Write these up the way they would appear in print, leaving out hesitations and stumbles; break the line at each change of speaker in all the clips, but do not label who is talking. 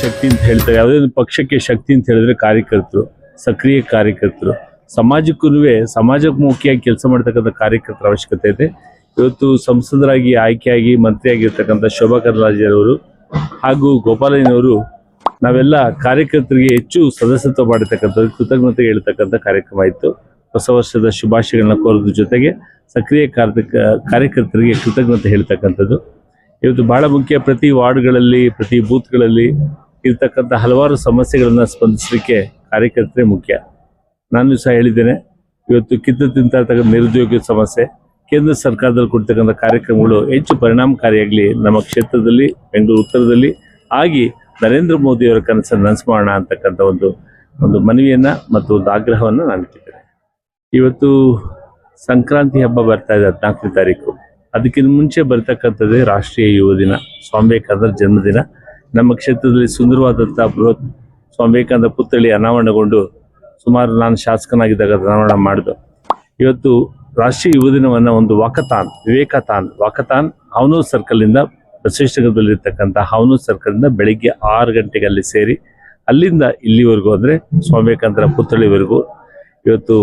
ಶಕ್ತಿ ಅಂತ ಹೇಳ್ತಾರೆ. ಯಾವುದೇ ಒಂದು ಪಕ್ಷಕ್ಕೆ ಶಕ್ತಿ ಅಂತ ಹೇಳಿದ್ರೆ ಕಾರ್ಯಕರ್ತರು, ಸಕ್ರಿಯ ಕಾರ್ಯಕರ್ತರು, ಸಮಾಜಕ್ಕೂ ಸಮಾಜಮುಖಿಯಾಗಿ ಕೆಲಸ ಮಾಡ್ತಕ್ಕಂಥ ಕಾರ್ಯಕರ್ತರ ಅವಶ್ಯಕತೆ ಇದೆ. ಇವತ್ತು ಸಂಸದರಾಗಿ ಆಯ್ಕೆಯಾಗಿ ಮಂತ್ರಿಯಾಗಿರ್ತಕ್ಕಂಥ ಶೋಭಾ ಕರಂದ್ಲಾಜೆಯವರು ಹಾಗೂ ಗೋಪಾಲಯ್ಯನವರು ನಾವೆಲ್ಲ ಕಾರ್ಯಕರ್ತರಿಗೆ ಹೆಚ್ಚು ಸದಸ್ಯತ್ವ ಮಾಡಿರ್ತಕ್ಕಂಥದ್ದು, ಕೃತಜ್ಞತೆ ಹೇಳ್ತಕ್ಕಂಥ ಕಾರ್ಯಕ್ರಮ ಇತ್ತು. ಹೊಸ ವರ್ಷದ ಶುಭಾಶಯಗಳನ್ನ ಕೋರೋದ್ರ ಜೊತೆಗೆ ಸಕ್ರಿಯ ಕಾರ್ಯಕರ್ತರಿಗೆ ಕೃತಜ್ಞತೆ ಹೇಳ್ತಕ್ಕಂಥದ್ದು ಇವತ್ತು ಬಹಳ ಮುಖ್ಯ. ಪ್ರತಿ ವಾರ್ಡ್ಗಳಲ್ಲಿ, ಪ್ರತಿ ಬೂತ್ಗಳಲ್ಲಿ ಇರ್ತಕ್ಕಂಥ ಹಲವಾರು ಸಮಸ್ಯೆಗಳನ್ನು ಸ್ಪಂದಿಸಲಿಕ್ಕೆ ಕಾರ್ಯಕರ್ತರೇ ಮುಖ್ಯ. ನಾನು ಸಹ ಹೇಳಿದ್ದೇನೆ, ಇವತ್ತು ಕಿತ್ತು ತಿಂತಾ ಇರ್ತಕ್ಕಂಥ ನಿರುದ್ಯೋಗ ಸಮಸ್ಯೆ, ಕೇಂದ್ರ ಸರ್ಕಾರದಲ್ಲಿ ಕೊಡ್ತಕ್ಕಂಥ ಕಾರ್ಯಕ್ರಮಗಳು ಹೆಚ್ಚು ಪರಿಣಾಮಕಾರಿಯಾಗಲಿ ನಮ್ಮ ಕ್ಷೇತ್ರದಲ್ಲಿ, ಬೆಂಗಳೂರು ಉತ್ತರದಲ್ಲಿ ಆಗಿ ನರೇಂದ್ರ ಮೋದಿಯವರ ಕನಸನ್ನು ನನಸು ಮಾಡೋಣ ಅಂತಕ್ಕಂಥ ಒಂದು ಮನವಿಯನ್ನು ಮತ್ತು ಒಂದು ಆಗ್ರಹವನ್ನು ನಾನು ಇಟ್ಟಿದ್ದೇನೆ. ಇವತ್ತು ಸಂಕ್ರಾಂತಿ ಹಬ್ಬ ಬರ್ತಾ ಇದೆ 14ನೇ ತಾರೀಕು. ಅದಕ್ಕಿಂತ ಮುಂಚೆ ಬರ್ತಕ್ಕಂಥದ್ದೇ ರಾಷ್ಟ್ರೀಯ ಯುವ ದಿನ, ಸ್ವಾಮಿ ವಿವೇಕಾನಂದರ ಜನ್ಮದಿನ. ನಮ್ಮ ಕ್ಷೇತ್ರದಲ್ಲಿ ಸುಂದರವಾದಂಥ ಬೃಹತ್ ಸ್ವಾಮಿ ವಿವೇಕಾನಂದ ಪುತ್ಥಳಿ ಅನಾವರಣಗೊಂಡು ಸುಮಾರು ನಾನು ಶಾಸಕನಾಗಿದ್ದಾಗ ಅನಾವರಣ ಮಾಡಿದ್ದು. ಇವತ್ತು ರಾಷ್ಟ್ರೀಯ ಯುವ ದಿನವನ್ನು ಒಂದು ವಾಕಥಾನ್ ಹಾವನೂರು ಸರ್ಕಲ್ನಿಂದ ಬಸವೇಶ್ವರದಲ್ಲಿರ್ತಕ್ಕಂಥ ಹಾವನೂರು ಸರ್ಕಲ್ನಿಂದ ಬೆಳಿಗ್ಗೆ 6 ಗಂಟೆಗೆ ಅಲ್ಲಿ ಸೇರಿ ಅಲ್ಲಿಂದ ಇಲ್ಲಿವರೆಗೂ ಅಂದರೆ ಸ್ವಾಮಿ ವಿವೇಕಾನಂದರ ಪುತ್ಥಳಿವರೆಗೂ ಇವತ್ತು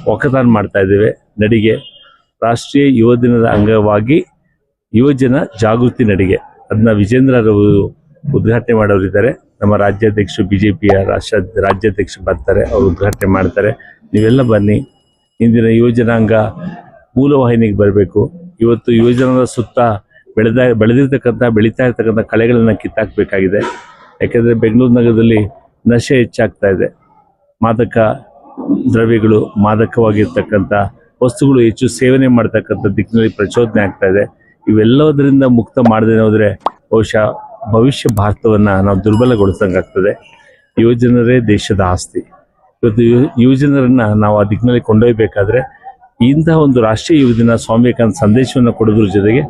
ವಾಕಥಾನ್ ಮಾಡ್ತಾ ಇದ್ದೇವೆ. ನಡಿಗೆ ರಾಷ್ಟ್ರೀಯ ಯುವ ದಿನದ ಅಂಗವಾಗಿ ಯುವಜನ ಜಾಗೃತಿ ನಡಿಗೆ, ಅದನ್ನ ವಿಜೇಂದ್ರರವರು ಉದ್ಘಾಟನೆ ಮಾಡೋರಿದ್ದಾರೆ. ನಮ್ಮ ರಾಜ್ಯಾಧ್ಯಕ್ಷರು ಬಿಜೆಪಿಯ ರಾಜ್ಯಾಧ್ಯಕ್ಷರು ಬರ್ತಾರೆ, ಅವರು ಉದ್ಘಾಟನೆ ಮಾಡ್ತಾರೆ. ನೀವೆಲ್ಲ ಬನ್ನಿ. ಇಂದಿನ ಯುವಜನಾಂಗ ಮೂಲವಾಹಿನಿಗೆ ಬರಬೇಕು. ಇವತ್ತು ಯುವಜನರ ಸುತ್ತ ಬೆಳೀತಾ ಇರ್ತಕ್ಕಂಥ ಕಳೆಗಳನ್ನು ಕಿತ್ತಾಕಬೇಕಾಗಿದೆ. ಯಾಕೆಂದರೆ ಬೆಂಗಳೂರು ನಗರದಲ್ಲಿ ನಶೆ ಹೆಚ್ಚಾಗ್ತಾ ಇದೆ. ಮಾದಕ ದ್ರವ್ಯಗಳು, ಮಾದಕವಾಗಿರ್ತಕ್ಕಂಥ ವಸ್ತುಗಳು ಹೆಚ್ಚು ಸೇವನೆ ಮಾಡ್ತಕ್ಕಂಥ ದಿಕ್ಕಿನಲ್ಲಿ ಪ್ರಚೋದನೆ ಆಗ್ತಾ ಇದೆ. ಇವೆಲ್ಲದರಿಂದ ಮುಕ್ತ ಮಾಡದೇ ಹೋದರೆ ಬಹುಶಃ ಭವಿಷ್ಯ ಭಾರತವನ್ನು ನಾವು ದುರ್ಬಲಗೊಳಿಸಂಗಾಗ್ತದೆ. ಯುವಜನರೇ ದೇಶದ ಆಸ್ತಿ. ಇವತ್ತು ಯುವಜನರನ್ನು ನಾವು ಆ ದಿಕ್ಕಿನಲ್ಲಿ ಕೊಂಡೊಯ್ಯಬೇಕಾದ್ರೆ ಇಂತಹ ಒಂದು ರಾಷ್ಟ್ರೀಯ ಯುವ ದಿನ ಸ್ವಾಮಿ ವಿವೇಕಾನಂದ ಸಂದೇಶವನ್ನು ಕೊಡೋದ್ರ ಜೊತೆಗೆ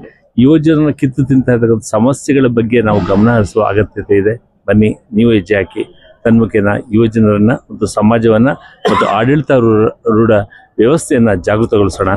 ಯುವಜನರನ್ನ ಕಿತ್ತು ತಿಂತಾ ಇರ್ತಕ್ಕಂಥ ಸಮಸ್ಯೆಗಳ ಬಗ್ಗೆ ನಾವು ಗಮನ ಹರಿಸುವ ಅಗತ್ಯತೆ ಇದೆ. ಬನ್ನಿ, ನೀವು ಹೆಜ್ಜೆ ಹಾಕಿ ತನ್ಮುಖೇನ ಯುವಜನರನ್ನ ಮತ್ತು ಸಮಾಜವನ್ನು ಮತ್ತು ಆಡಳಿತಾರೂಢ ವ್ಯವಸ್ಥೆಯನ್ನು ಜಾಗೃತಗೊಳಿಸೋಣ.